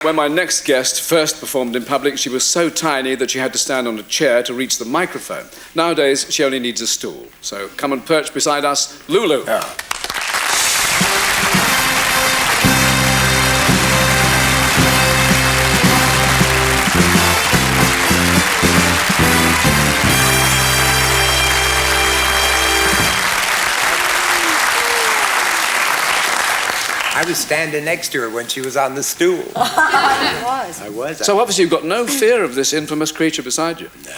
When my next guest first performed in public, she was so tiny that she had to stand on a chair to reach the microphone. Nowadays, she only needs a stool. So come and perch beside us, Lulu. Yeah. I was standing next to her when she was on the stool. I was. So obviously you've got no fear of this infamous creature beside you. No.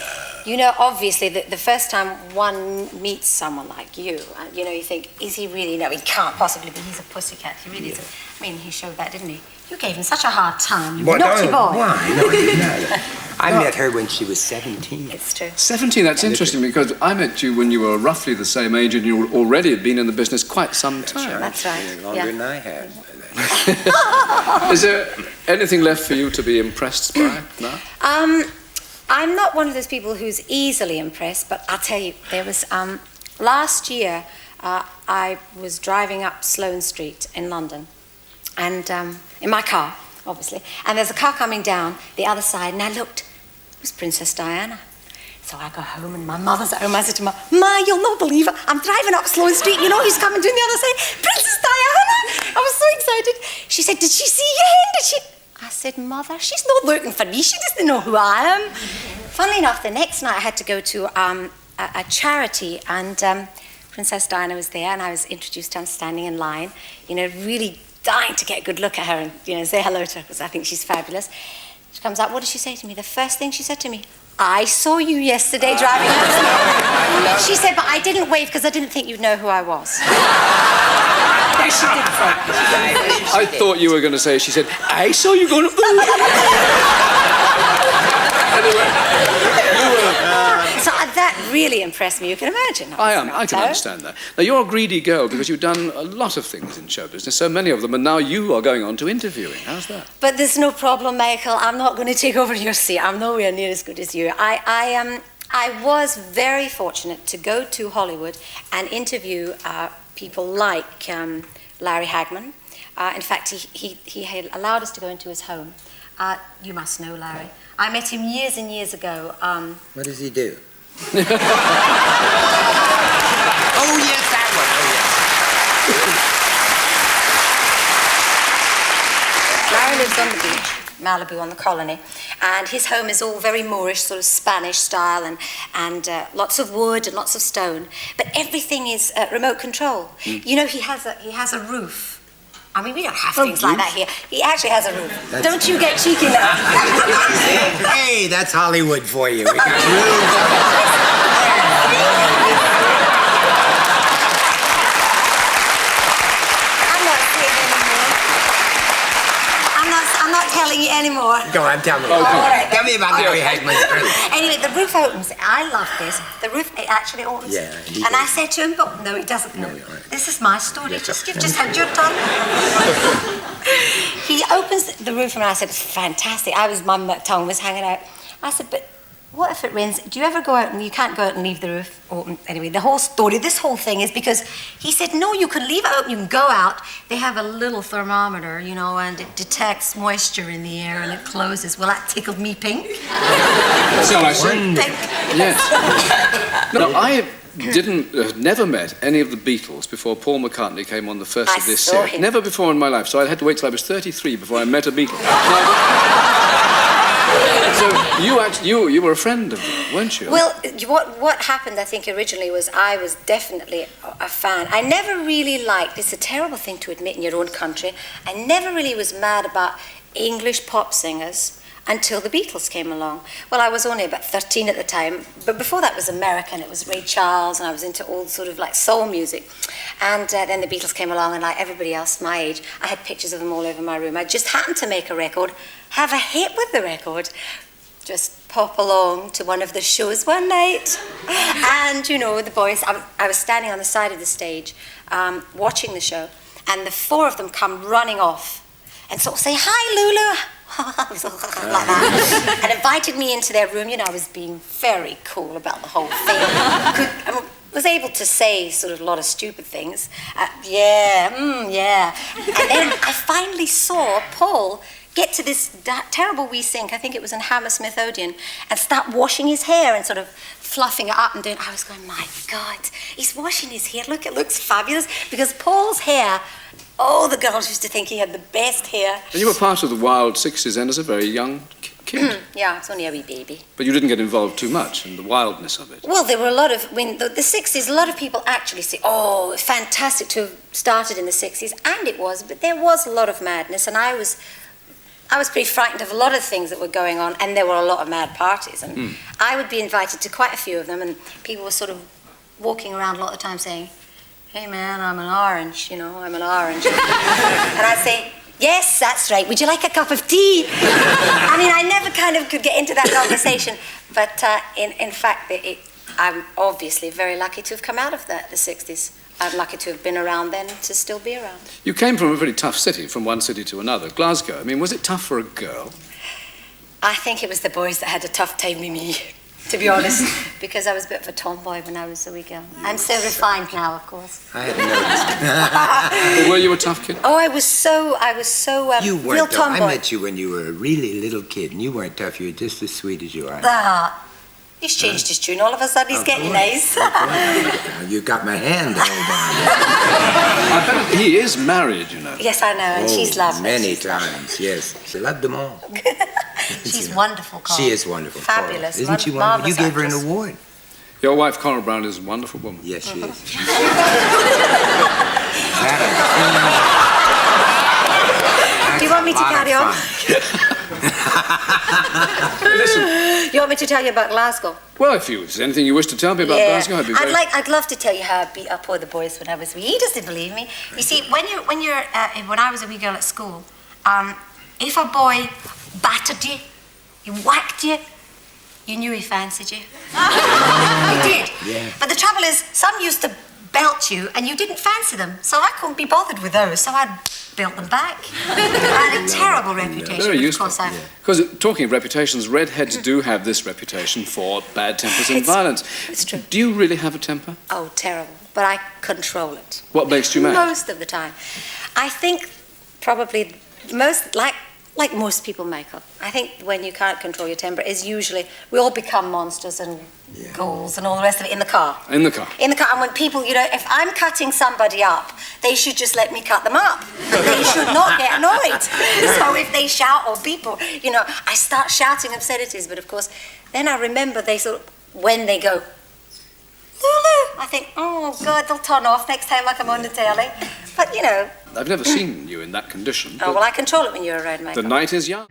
You know, obviously, the first time one meets someone like you, you know, you think, is he really? No, he can't possibly be. He's a pussycat. He really isn't. I mean, he showed that, didn't he? You gave him such a hard time. You naughty boy. Why? No, I didn't know that. I met her when she was 17. It's true. 17, that's interesting, because I met you when you were roughly the same age and you already had been in the business quite some time. That's right. Longer than I had. Is there anything left for you to be impressed by now? I'm not one of those people who's easily impressed, but I'll tell you, there was, last year, I was driving up Sloane Street in London, and in my car, obviously, and there's a car coming down the other side, and I looked, it was Princess Diana. So I go home, and my mother's at home. I said to Ma, you'll not believe it. I'm driving up Sloane Street. You know who's coming to the other side? Princess Diana. I was so excited. She said, did she see you in? Did she? I said, Mother, she's not looking for me. She doesn't know who I am. Funnily enough, the next night I had to go to a charity, and Princess Diana was there, and I was introduced to her. I'm standing in line, you know, really dying to get a good look at her and, you know, say hello to her, because I think she's fabulous. She comes out, what did she say to me? The first thing she said to me, I saw you yesterday driving up. She said, but I didn't wave because I didn't think you'd know who I was. No, she didn't say that. I thought you were going to say, she said, I saw you going up the So that really impressed me, you can imagine. I can understand that. Now, you're a greedy girl because you've done a lot of things in show business, so many of them, and now you are going on to interviewing. How's that? But there's no problem, Michael. I'm not going to take over your seat. I'm nowhere near as good as you. I was very fortunate to go to Hollywood and interview people like Larry Hagman. In fact, he had allowed us to go into his home. You must know Larry. I met him years and years ago. What does he do? Oh, yes, that one. Larry lives on the beach, Malibu, on the Colony, and his home is all very Moorish, sort of Spanish style, and lots of wood and lots of stone. But everything is remote control. You know, he has a roof. I mean, we don't have things like that here. He actually has a roof. Don't you get cheeky now. Hey, that's Hollywood for you. We got roofs. I'm not telling you anymore. Go on, tell me. All right. Tell me about Larry Hagman's roof. Anyway, the roof opens. I love this. The roof, it actually opens. Yeah, and I said to him, but no, it doesn't. No, you're right. This is my story. You've just had your time. He opens the roof, and I said, it's fantastic. My tongue was hanging out. I said, but what if it rains? Do you ever go out and you can't go out and leave the roof open? Anyway, the whole story, this whole thing is because he said, no, you can leave it open, you can go out. They have a little thermometer, you know, and it detects moisture in the air and it closes. Well, that tickled me pink. So I see. Yes. No, I never met any of the Beatles before Paul McCartney came on the first of this series. Never before in my life, so I had to wait till I was 33 before I met a Beatle. So you were a friend of them, weren't you? Well, what happened, I think, originally was I was definitely a fan. I never really liked, it's a terrible thing to admit in your own country, I never really was mad about English pop singers until the Beatles came along. Well, I was only about 13 at the time, but before that was American. It was Ray Charles, and I was into all sort of like soul music. And then the Beatles came along, and like everybody else my age, I had pictures of them all over my room. I just happened to make a record, have a hit with the record, just pop along to one of the shows one night. And, you know, the boys, I was standing on the side of the stage watching the show, and the four of them come running off and sort of say, hi, Lulu. like that, and invited me into their room. You know, I was being very cool about the whole thing. I was able to say sort of a lot of stupid things. Yeah. And then I finally saw Paul get to this terrible wee sink, I think it was in Hammersmith Odeon, and start washing his hair and sort of fluffing it up and doing. I was going, my God, he's washing his hair. Look, it looks fabulous. Because Paul's hair, all the girls used to think he had the best hair. And you were part of the wild 60s then as a very young kid. Yeah, it's only a wee baby. But you didn't get involved too much in the wildness of it. Well, there were a lot of, when the 60s, a lot of people actually say, oh, fantastic to have started in the 60s, and it was, but there was a lot of madness, and I was pretty frightened of a lot of things that were going on, and there were a lot of mad parties, and I would be invited to quite a few of them, and people were sort of walking around a lot of the time saying, hey man, I'm an orange, I'm an orange. And I'd say, yes, that's right, would you like a cup of tea? I mean, I never kind of could get into that conversation, but in fact, I'm obviously very lucky to have come out of the 60s. I'm lucky to have been around then and to still be around. You came from a pretty tough city, from one city to another, Glasgow. I mean, was it tough for a girl? I think it was the boys that had a tough time with me, to be honest, because I was a bit of a tomboy when I was a wee girl. I'm so refined now, of course. I hadn't noticed. Were you a tough kid? Oh, I was so You weren't real tough. tomboy. I met you when you were a really little kid, and you weren't tough. You were just as sweet as you are. He's changed his tune. All of a sudden, he's getting nice. You got my hand all I bet he is married, Yes, I know, and she's lovely. Many times, yes. She loved them all. She's wonderful, Carl. She is wonderful. Fabulous. Isn't she wonderful? You Marvelous gave her an actress. award. Your wife, Coral Brown, is a wonderful woman. Yes, she is. Do you want me to carry on? Listen, You want me to tell you about Glasgow? well, if there's anything you wish to tell me about Glasgow, I'd be very... I'd love to tell you how I beat up all the boys when I was wee. He doesn't believe me. You see, when I was a wee girl at school, if a boy battered you, he whacked you, you knew he fancied you. He did. Yeah. But the trouble is, some used to belt you and you didn't fancy them, so I couldn't be bothered with those, so I'd belt them back. I had a terrible reputation. Very but useful. Of course, Because talking of reputations, redheads do have this reputation for bad tempers and violence. It's true. Do you really have a temper? Oh, terrible. But I control it. What makes you mad? Most of the time. I think probably most, like most people, Michael, I think when you can't control your temper is usually, we all become monsters and ghouls and all the rest of it in the car. In the car. In the car. And when people, if I'm cutting somebody up, they should just let me cut them up. They should not get annoyed. So if they shout or beep or, I start shouting obscenities, but of course, then I remember when they go, Lulu, I think, oh God, they'll turn off next time I come on the telly. But I've never seen you in that condition. Oh, well, I control it when you're around, Michael. The night is young.